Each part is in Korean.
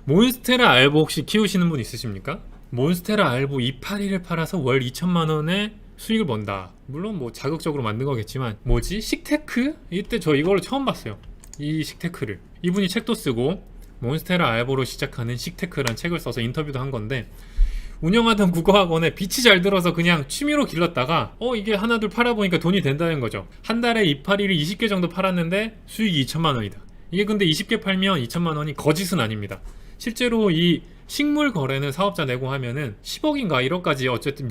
몬스테라 알보 혹시 키우시는 분 있으십니까? 몬스테라 알보 이파리를 팔아서 월 2천만 원의 수익을 번다. 물론 뭐 자극적으로 만든 거겠지만 뭐지? 식테크? 이때 저 이걸 처음 봤어요. 이 식테크를. 이분이 책도 쓰고 몬스테라 알보로 시작하는 식테크란 책을 써서 인터뷰도 한 건데 운영하던 국어학원에 빛이 잘 들어서 그냥 취미로 길렀다가 이게 하나둘 팔아보니까 돈이 된다는 거죠. 한 달에 이파리를 20개 정도 팔았는데 수익이 2천만 원이다. 이게 근데 20개 팔면 2천만 원이 거짓은 아닙니다. 실제로 이 식물 거래는 사업자 내고 하면은 10억인가 1억까지 어쨌든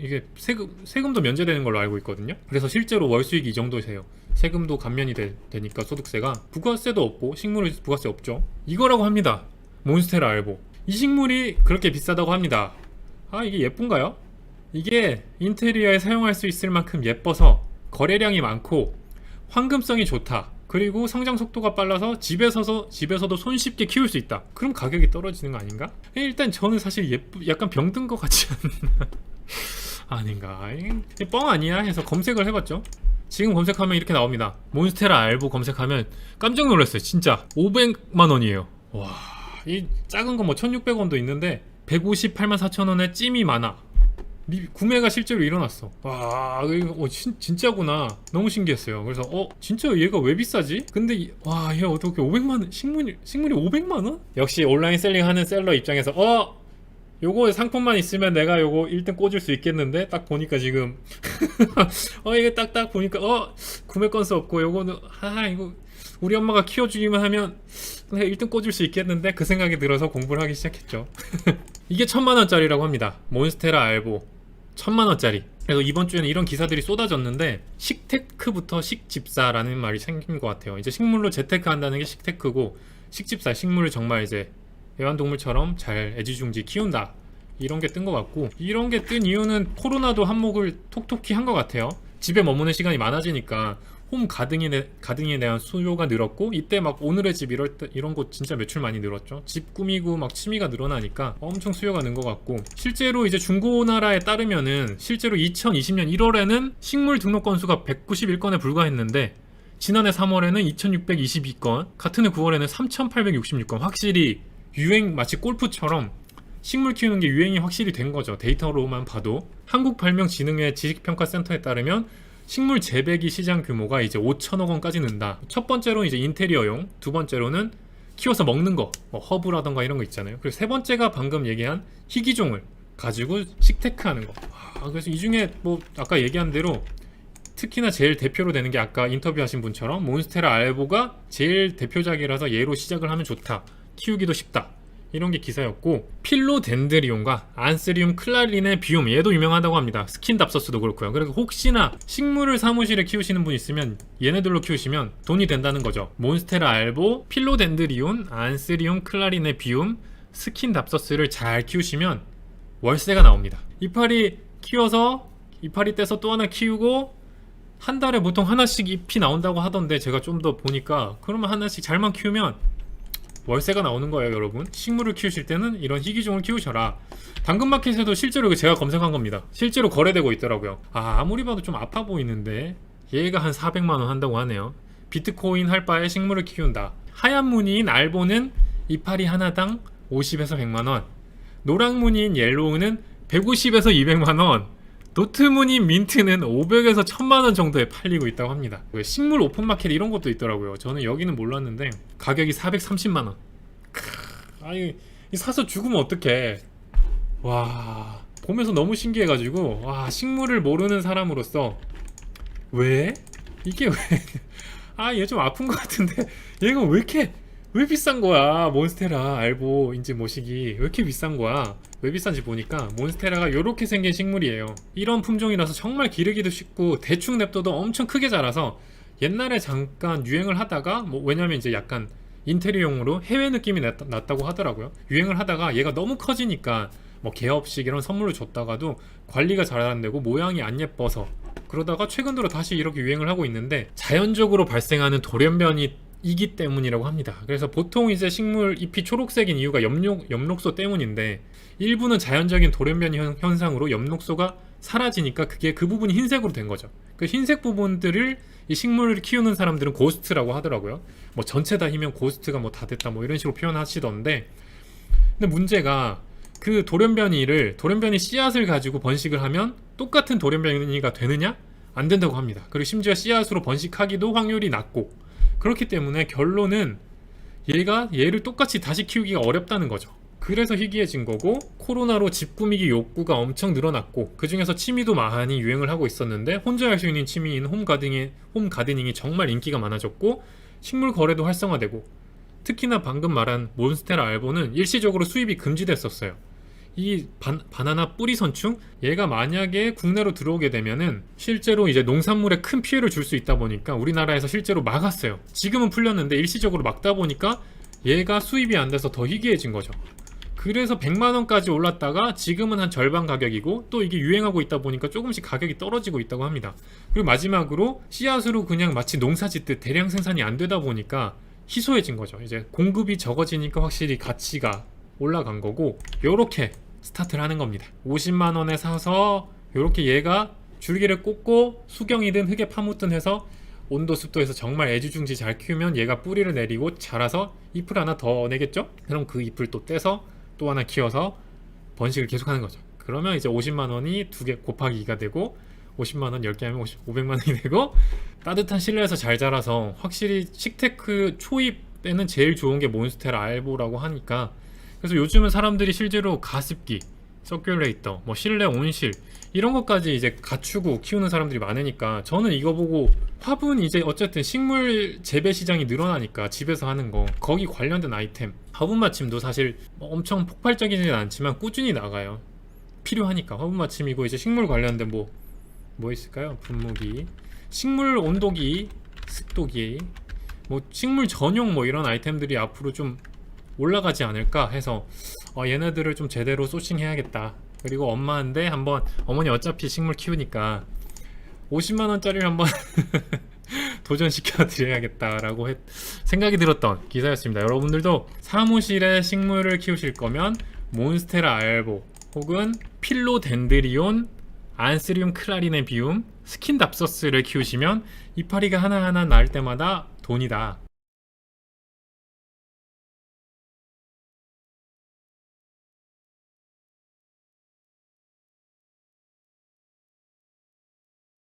이게 세금도 면제되는 걸로 알고 있거든요. 그래서 실제로 월 수익이 이 정도세요. 세금도 감면이 되니까 소득세가 부가세도 없고 식물은 부가세 없죠. 이거라고 합니다. 몬스테라 알보. 이 식물이 그렇게 비싸다고 합니다. 이게 예쁜가요? 이게 인테리어에 사용할 수 있을 만큼 예뻐서 거래량이 많고 황금성이 좋다. 그리고 성장 속도가 빨라서 집에서도 손쉽게 키울 수 있다. 그럼 가격이 떨어지는 거 아닌가? 일단 저는 사실 약간 병든 것 같지 않나? 아닌가? 뻥 아니야? 해서 검색을 해봤죠. 지금 검색하면 이렇게 나옵니다. 몬스테라 알보 검색하면 깜짝 놀랐어요. 진짜 500만 원이에요. 와, 이 작은 거 뭐 1600원도 있는데 158만 4천 원에 찜이 많아. 구매가 실제로 일어났어. 와, 이거 진짜구나. 너무 신기했어요. 그래서 진짜 얘가 왜 비싸지? 근데 와, 얘 어떻게 500만 원 식물이 500만 원? 역시 온라인 셀링 하는 셀러 입장에서 요거 상품만 있으면 내가 요거 1등 꽂을 수 있겠는데 딱 보니까 지금 이게 딱딱 보니까 구매 건수 없고 요거는 이거 우리 엄마가 키워주기만 하면 1등 꽂을 수 있겠는데 그 생각이 들어서 공부를 하기 시작했죠. 이게 1000만원짜리라고 합니다. 몬스테라 알보 1000만원짜리. 그래서 이번 주에는 이런 기사들이 쏟아졌는데 식테크부터 식집사라는 말이 생긴 것 같아요. 이제 식물로 재테크 한다는 게 식테크고 식집사, 식물을 정말 이제 애완동물처럼 잘 애지중지 키운다, 이런 게 뜬 것 같고, 이런 게 뜬 이유는 코로나도 한몫을 톡톡히 한 것 같아요. 집에 머무는 시간이 많아지니까 홈 가등에 대한 수요가 늘었고, 이때 막 오늘의 집 이런 곳 진짜 매출 많이 늘었죠. 집 꾸미고 막 취미가 늘어나니까 엄청 수요가 는 것 같고, 실제로 이제 중고나라에 따르면은 실제로 2020년 1월에는 식물 등록 건수가 191건에 불과했는데 지난해 3월에는 2622건, 같은 해 9월에는 3866건. 확실히 마치 골프처럼 식물 키우는 게 유행이 확실히 된 거죠. 데이터로만 봐도. 한국발명진흥회 지식평가센터에 따르면 식물 재배기 시장 규모가 이제 5천억 원까지 는다. 첫 번째로는 이제 인테리어용, 두 번째로는 키워서 먹는 거, 허브라던가 이런 거 있잖아요. 그리고 세 번째가 방금 얘기한 희귀종을 가지고 식테크 하는 거. 그래서 이 중에 아까 얘기한 대로 특히나 제일 대표로 되는 게 아까 인터뷰하신 분처럼 몬스테라 알보가 제일 대표작이라서 얘로 시작을 하면 좋다, 키우기도 쉽다, 이런 게 기사였고, 필로덴드리온과 안스리움 클라리네 비움, 얘도 유명하다고 합니다. 스킨답서스도 그렇고요. 그래서 혹시나 식물을 사무실에 키우시는 분 있으면 얘네들로 키우시면 돈이 된다는 거죠. 몬스테라 알보, 필로덴드리온, 안스리움 클라리네 비움, 스킨답서스를 잘 키우시면 월세가 나옵니다. 이파리 키워서 이파리 떼서 또 하나 키우고 한 달에 보통 하나씩 잎이 나온다고 하던데, 제가 좀 더 보니까 그러면 하나씩 잘만 키우면 월세가 나오는 거예요. 여러분, 식물을 키우실 때는 이런 희귀종을 키우셔라. 당근마켓에도 실제로 제가 검색한 겁니다. 실제로 거래되고 있더라고요. 아무리 봐도 좀 아파 보이는데 얘가 한 400만원 한다고 하네요. 비트코인 할 바에 식물을 키운다. 하얀 무늬인 알보는 이파리 하나당 50에서 100만원, 노랑 무늬인 옐로우는 150에서 200만원, 노트무늬 민트는 500에서 1000만원 정도에 팔리고 있다고 합니다. 식물 오픈마켓 이런 것도 있더라고요. 저는 여기는 몰랐는데 가격이 430만원. 아니, 사서 죽으면 어떡해. 와, 보면서 너무 신기해가지고, 식물을 모르는 사람으로서 왜? 이게 왜? 얘 좀 아픈 것 같은데 얘가 왜 비싼 거야? 몬스테라 알보 이제 모시기 왜 이렇게 비싼 거야? 왜 비싼지 보니까 몬스테라가 이렇게 생긴 식물이에요. 이런 품종이라서 정말 기르기도 쉽고 대충 냅둬도 엄청 크게 자라서 옛날에 잠깐 유행을 하다가, 왜냐면 이제 약간 인테리어용으로 해외 느낌이 났다고 하더라고요. 유행을 하다가 얘가 너무 커지니까 개업식 이런 선물로 줬다가도 관리가 잘 안 되고 모양이 안 예뻐서, 그러다가 최근 들어 다시 이렇게 유행을 하고 있는데 자연적으로 발생하는 돌연변이 이기 때문이라고 합니다. 그래서 보통 이제 식물 잎이 초록색인 이유가 엽록소 때문인데, 일부는 자연적인 돌연변이 현상으로 엽록소가 사라지니까 그 부분이 흰색으로 된 거죠. 그 흰색 부분들을 이 식물을 키우는 사람들은 고스트라고 하더라고요. 전체 다 희면 고스트가 다 됐다 이런 식으로 표현하시던데, 근데 문제가 그 돌연변이 씨앗을 가지고 번식을 하면 똑같은 돌연변이가 되느냐? 안 된다고 합니다. 그리고 심지어 씨앗으로 번식하기도 확률이 낮고, 그렇기 때문에 결론은 얘를 똑같이 다시 키우기가 어렵다는 거죠. 그래서 희귀해진 거고, 코로나로 집 꾸미기 욕구가 엄청 늘어났고, 그 중에서 취미도 많이 유행을 하고 있었는데 혼자 할 수 있는 취미인 홈가드닝이 정말 인기가 많아졌고, 식물 거래도 활성화되고, 특히나 방금 말한 몬스테라 알보는 일시적으로 수입이 금지됐었어요. 이 바나나 뿌리 선충, 얘가 만약에 국내로 들어오게 되면은 실제로 이제 농산물에 큰 피해를 줄 수 있다 보니까 우리나라에서 실제로 막았어요. 지금은 풀렸는데 일시적으로 막다 보니까 얘가 수입이 안 돼서 더 희귀해진 거죠. 그래서 100만원까지 올랐다가 지금은 한 절반 가격이고, 또 이게 유행하고 있다 보니까 조금씩 가격이 떨어지고 있다고 합니다. 그리고 마지막으로 씨앗으로 그냥 마치 농사 짓듯 대량 생산이 안 되다 보니까 희소해진 거죠. 이제 공급이 적어지니까 확실히 가치가 올라간 거고, 요렇게 스타트를 하는 겁니다. 50만원에 사서 요렇게 얘가 줄기를 꽂고 수경이든 흙에 파묻든 해서 온도 습도에서 정말 애지중지 잘 키우면 얘가 뿌리를 내리고 자라서 잎을 하나 더 내겠죠? 그럼 그 잎을 또 떼서 또 하나 키워서 번식을 계속하는 거죠. 그러면 이제 50만원이 2개 곱하기 2가 되고, 50만원 10개 하면 500만원이 되고, 따뜻한 실내에서 잘 자라서 확실히 식테크 초입에는 제일 좋은 게 몬스테라 알보라고 하니까, 그래서 요즘은 사람들이 실제로 가습기, 서큘레이터, 뭐 실내 온실 이런 것까지 이제 갖추고 키우는 사람들이 많으니까, 저는 이거 보고 화분, 이제 어쨌든 식물 재배 시장이 늘어나니까 집에서 하는 거, 거기 관련된 아이템, 화분 마침도 사실 엄청 폭발적이지는 않지만 꾸준히 나가요. 필요하니까. 화분 마침이고, 이제 식물 관련된 뭐 있을까요? 분무기, 식물 온도기, 습도기, 뭐 식물 전용 뭐 이런 아이템들이 앞으로 좀 올라가지 않을까 해서 얘네들을 좀 제대로 소싱해야겠다. 그리고 엄마한테 한번, 어머니 어차피 식물 키우니까 50만원짜리를 한번 도전시켜 드려야겠다라고 생각이 들었던 기사였습니다. 여러분들도 사무실에 식물을 키우실 거면 몬스테라 알보 혹은 필로덴드리온, 안스리움 클라리네비움, 스킨답서스를 키우시면 이파리가 하나하나 날 때마다 돈이다.